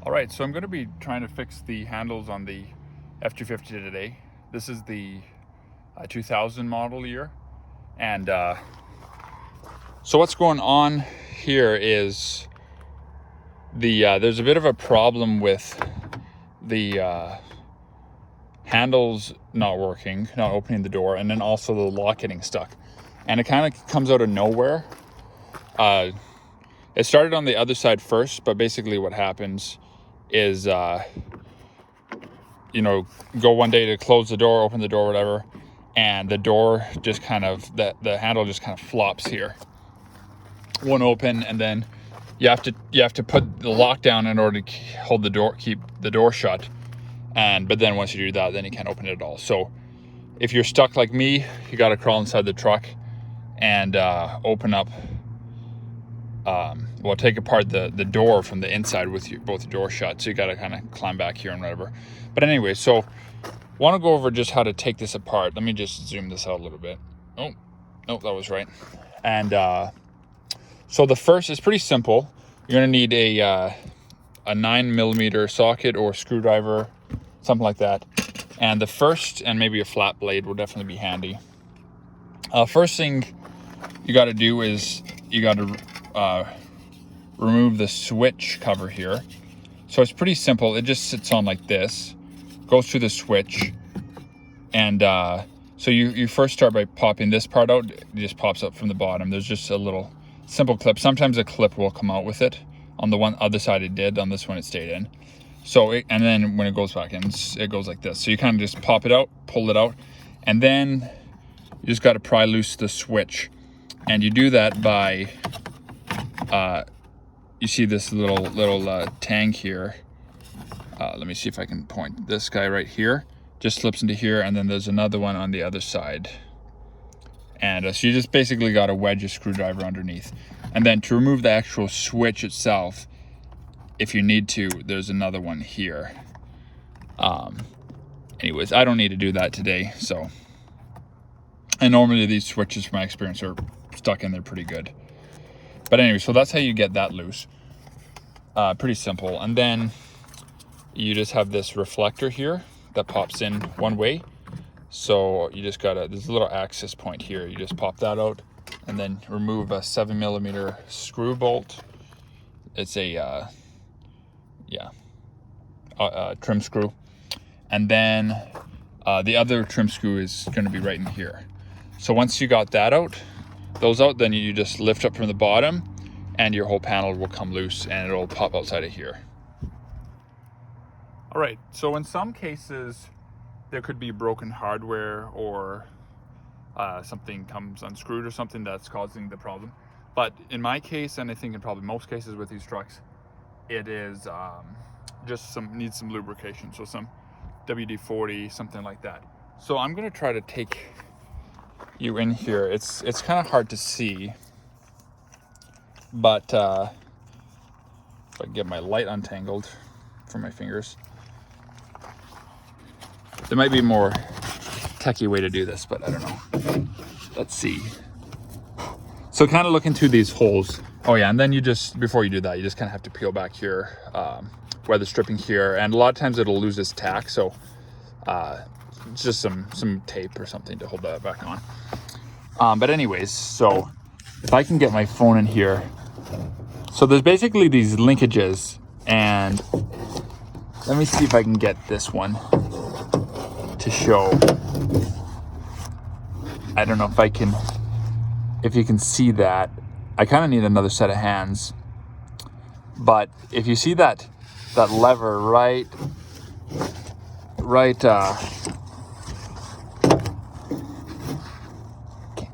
All right, so I'm going to be trying to fix the handles on the F250 today. This is the 2000 model year. And so what's going on here is there's a bit of a problem with the handles not working, not opening the door, and then also the lock getting stuck. And it kind of comes out of nowhere. It started on the other side first, but basically what happens is, go one day to close the door, open the door, whatever, and the door just kind of, the handle just kind of flops here. Won't open, and then you have to put the lock down in order to hold the door, keep the door shut. But then once you do that, then you can't open it at all. So if you're stuck like me, you got to crawl inside the truck and open up. Take apart the door from the inside with both doors shut. So you got to kind of climb back here and whatever. But anyway, so want to go over just how to take this apart. Let me just zoom this out a little bit. Oh, nope, that was right. And so the first is pretty simple. You're going to need a 9mm socket or screwdriver, something like that. And the first, and maybe a flat blade will definitely be handy. First thing you got to do is you got to remove the switch cover here. So it's pretty simple. It just sits on like this, goes through the switch, and so you first start by popping this part out. It just pops up from the bottom. There's just a little simple clip. Sometimes a clip will come out with it. On the other side it did. On this one it stayed in. And then when it goes back in, it goes like this. So you kind of just pop it out, pull it out, and then you just got to pry loose the switch. And you do that by you see this little tang here. Let me see if I can point. This guy right here just slips into here, and then there's another one on the other side. And so you just basically got to wedge a screwdriver underneath. And then to remove the actual switch itself, if you need to, there's another one here. Anyways, I don't need to do that today. So, and normally these switches, from my experience, are stuck in there pretty good. But anyway, so that's how you get that loose. Pretty simple. And then you just have this reflector here that pops in one way. So you just got there's a little access point here. You just pop that out and then remove a 7mm screw bolt. It's a trim screw. And then the other trim screw is going to be right in here. So once you got those out, then you just lift up from the bottom and your whole panel will come loose and it'll pop outside of here. All right, so in some cases there could be broken hardware or something comes unscrewed or something that's causing the problem. But in my case, and I think in probably most cases with these trucks, it is just needs some lubrication. So some WD-40, something like that. So I'm gonna try to take you in here. It's kind of hard to see, but if I can get my light untangled from my fingers. There might be a more techie way to do this, but I don't know. Let's see. So kind of looking through these holes. Oh yeah, and then before you do that, you just kind of have to peel back here, weather stripping here, and a lot of times it'll lose its tack, so it's just some tape or something to hold that back on. But anyways, so if I can get my phone in here. So there's basically these linkages, and let me see if I can get this one to show. I don't know if you can see that. I kind of need another set of hands. But if you see that lever right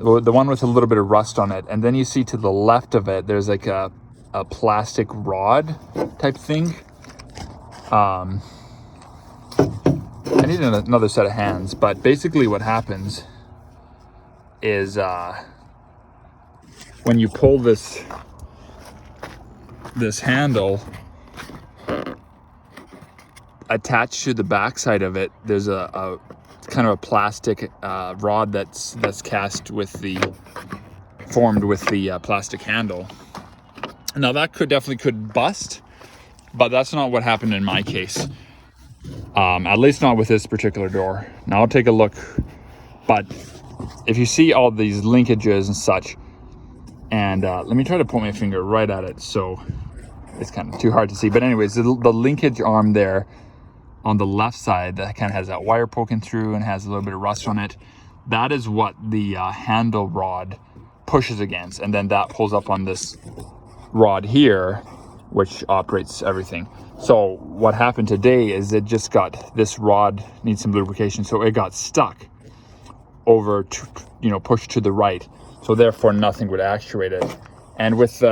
the one with a little bit of rust on it, and then you see to the left of it there's like a plastic rod type thing. I need another set of hands, but basically what happens is when you pull this handle, attached to the backside of it, there's a kind of a plastic rod that's formed with the plastic handle. Now that definitely could bust, But that's not what happened in my case. At least not with this particular door. Now I'll take a look. But if you see all these linkages and such, and let me try to point my finger right at it so it's kind of too hard to see. But anyways, the linkage arm there on the left side that kind of has that wire poking through and has a little bit of rust on it, that is what the handle rod pushes against, and then that pulls up on this rod here, which operates everything. So what happened today is it just got, this rod needs some lubrication, so it got stuck over to, you know, pushed to the right, so therefore nothing would actuate it. And with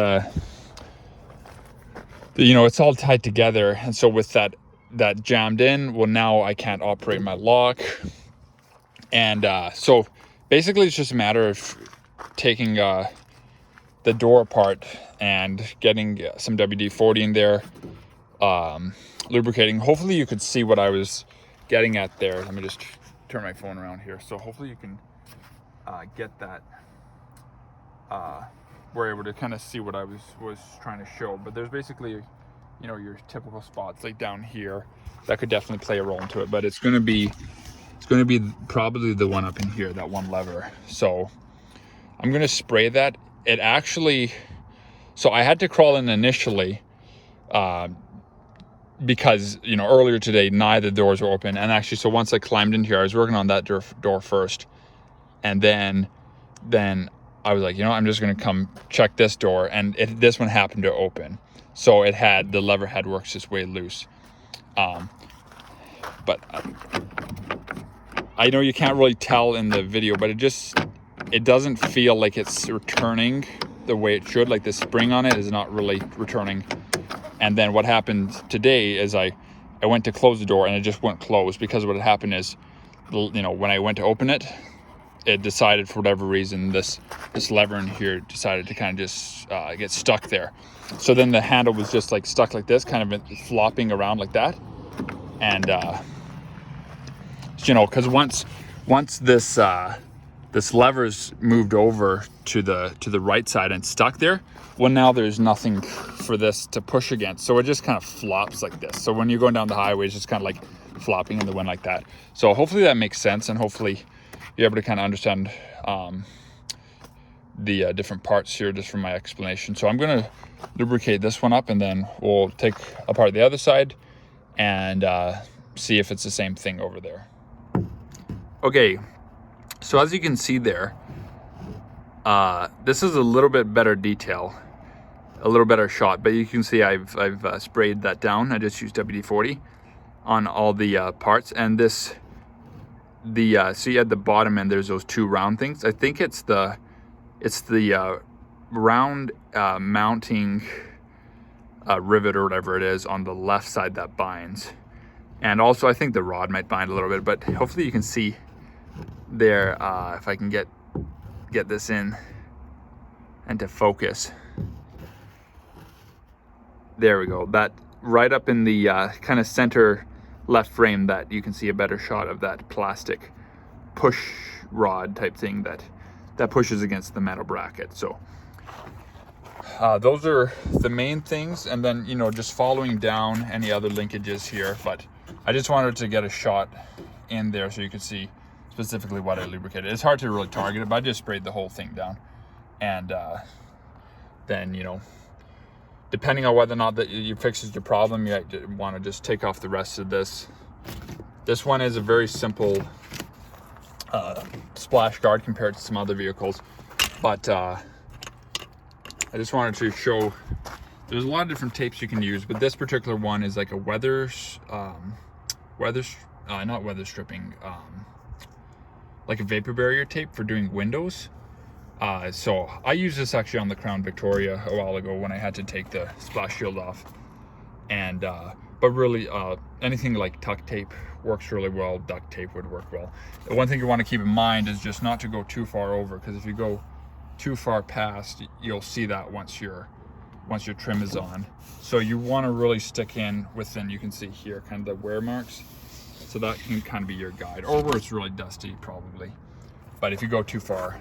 you know, it's all tied together, and so with that jammed in, well, now I can't operate my lock. And so basically it's just a matter of taking the door apart and getting some WD-40 in there, lubricating. Hopefully you could see what I was getting at there. Let me just turn my phone around here. So hopefully you can get that. We're able to kind of see what I was trying to show. But there's basically, you know, your typical spots like down here that could definitely play a role into it. But it's going to be probably the one up in here, that one lever. So I'm going to spray that. It actually, so I had to crawl in initially because, you know, earlier today neither doors were open. And actually, so once I climbed in here, I was working on that door first, and then I was like, you know, I'm just going to come check this door, and this one happened to open. So it had, the lever head works its way loose. But I know you can't really tell in the video, but it doesn't feel like it's returning the way it should. Like the spring on it is not really returning. And then what happened today is I went to close the door and it just wouldn't close, because what had happened is, you know, when I went to open it, it decided for whatever reason, this lever in here decided to kind of just get stuck there. So then the handle was just like stuck like this, kind of flopping around like that. And you know, because once this lever's moved over to the right side and stuck there, well, now there's nothing for this to push against, so it just kind of flops like this. So when you're going down the highway, it's just kind of like flopping in the wind like that. So hopefully that makes sense, and hopefully you're able to kind of understand the different parts here just from my explanation. So I'm going to lubricate this one up, and then we'll take apart the other side and see if it's the same thing over there. Okay, so as you can see there, this is a little bit better detail, a little better shot, but you can see I've sprayed that down. I just used WD-40 on all the parts, and so you at the bottom end there's those two round things. I think it's the round mounting rivet or whatever it is on the left side that binds, and also I think the rod might bind a little bit, but hopefully you can see there, if I can get this in and to focus. There we go. That right up in the kind of center left frame, that you can see a better shot of that plastic push rod type thing that pushes against the metal bracket. So those are the main things, and then, you know, just following down any other linkages here. But I just wanted to get a shot in there so you could see specifically what I lubricated. It's hard to really target it, but I just sprayed the whole thing down. And then, you know, depending on whether or not that you fixes your problem, you want to just take off the rest of this. This one is a very simple splash guard compared to some other vehicles, but I just wanted to show there's a lot of different tapes you can use, but this particular one is like a not weather stripping, like a vapor barrier tape for doing windows. So I used this actually on the Crown Victoria a while ago when I had to take the splash shield off. And but really anything like tuck tape works really well. Duct tape would work well. The one thing you want to keep in mind is just not to go too far over, because if you go too far past, you'll see that once your trim is on. So you want to really stick in within, you can see here kind of the wear marks. So that can kind of be your guide, or where it's really dusty probably. But if you go too far,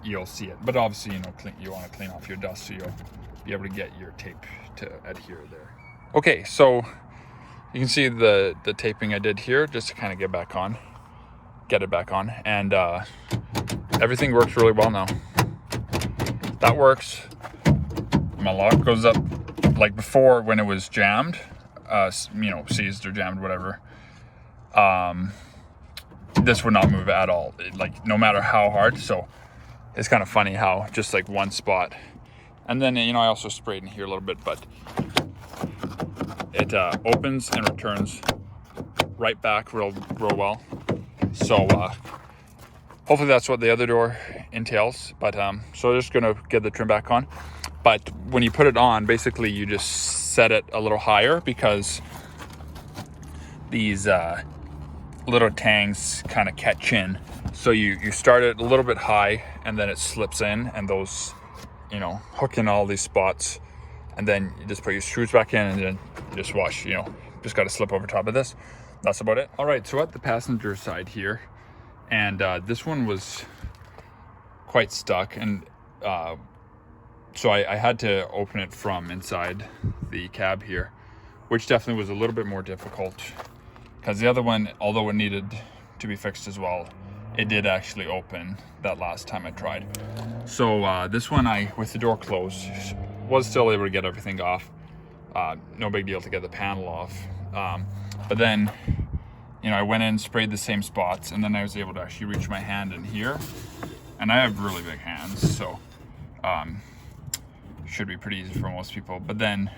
you'll see it. But obviously, you know, you want to clean off your dust so you'll be able to get your tape to adhere there. Okay, so you can see the taping I did here just to kind of get it back on, and everything works really well now. That works. My lock goes up like before when it was jammed, seized or jammed, whatever. This would not move at all, like no matter how hard. So it's kind of funny how just like one spot, and then I also sprayed in here a little bit, but it opens and returns right back real well. So hopefully that's what the other door entails. But so just gonna get the trim back on. But when you put it on, basically you just set it a little higher, because these little tangs kind of catch in. So you start it a little bit high, and then it slips in, and those hook in all these spots, and then you just put your screws back in, and then you just wash. Just got to slip over top of this. That's about it. All right, so at the passenger side here, and this one was quite stuck, and so I had to open it from inside the cab here, which definitely was a little bit more difficult, because the other one, although it needed to be fixed as well, it did actually open that last time I tried. So this one, with the door closed, was still able to get everything off. No big deal to get the panel off. But then, I went in, sprayed the same spots, and then I was able to actually reach my hand in here. And I have really big hands, so should be pretty easy for most people. But then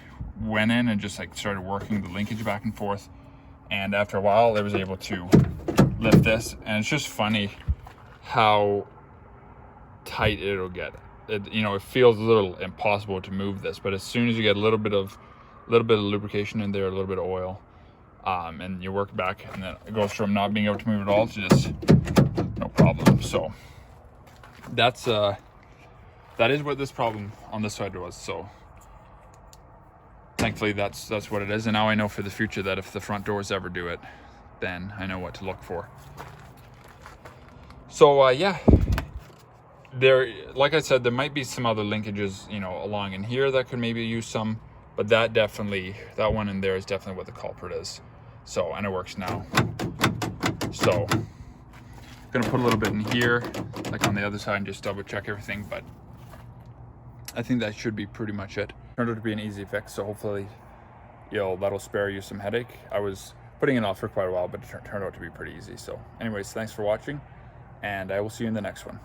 went in and just started working the linkage back and forth. And after a while, I was able to lift this, and it's just funny how tight it'll get. It feels a little impossible to move this, but as soon as you get a little bit of lubrication in there, a little bit of oil, and you work back, and then it goes from not being able to move at all to just no problem. So that is what this problem on this side was. So thankfully that's what it is, and now I know for the future that if the front doors ever do it, then I know what to look for. So yeah, there, like I said, there might be some other linkages along in here that could maybe use some, but that one in there is definitely what the culprit is. So, and it works now. So gonna put a little bit in here, like on the other side, and just double check everything, but I think that should be pretty much it. Turned out to be an easy fix, so hopefully that'll spare you some headache. I was putting it off for quite a while, but it turned out to be pretty easy. So anyways, thanks for watching, and I will see you in the next one.